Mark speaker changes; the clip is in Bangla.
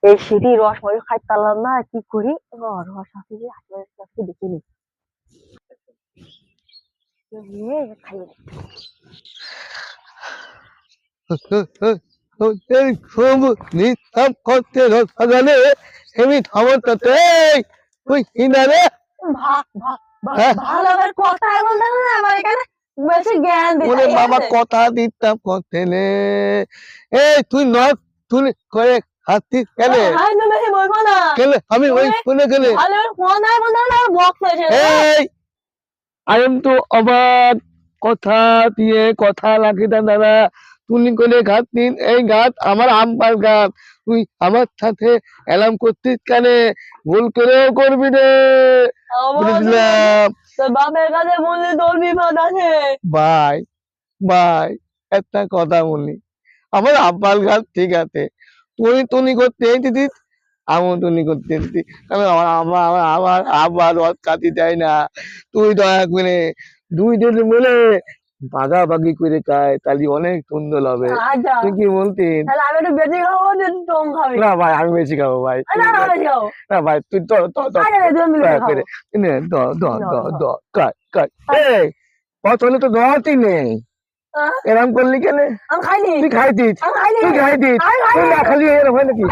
Speaker 1: এই সিঁড়ি রস মরে খাইতালাম না কি করি রস আছে যে আজকে দেখিনি খাই
Speaker 2: নিতাম করতে রসাগানে এমনি থামতাতে তুই কিনারে
Speaker 1: ভালো করে কথা বলতে না আমার এখানে বেশি জ্ঞান দিতে
Speaker 2: ওরে বাবা কথা দিতাম করতে নে এই তুই নয় তুই করে হাতি কেন কেন আমি ওই শুনে গেলে এই আই এম তো অবাক কথা দিয়ে কথা লাগে দাদা তুমি করে ঘাট নিন এই ঘাট আমার আম্পার ঘাট তুই আমার সাথে অ্যালার্ম করতিস কেন ভুল করেও করবি রে বুঝলাম
Speaker 1: বাপের কাছে বললে তোর বিপদ আছে
Speaker 2: ভাই ভাই একটা কথা বলি আমার আব্বাল ঘাট ঠিক আছে তুই করতে দিদিস আমিও তুনি করতে দিতি আমার আমার আমার আব্বার রথ কাটি দেয় না তুই দয়া করে দুই দিন মিলে ভাগাভাগি করে খায় তাহলে অনেক সুন্দর হবে তুই কি বলতিস
Speaker 1: আমি একটু বেশি খাবো তোম খাবি
Speaker 2: না ভাই আমি বেশি খাবো ভাই না ভাই তুই পছন্দ তো দোয়াতি নেই এরকম করলি কেন
Speaker 1: আমি খাইনি
Speaker 2: তুই খাইতিস তুই খাইতিস তুই না খালি এরকম হয় নাকি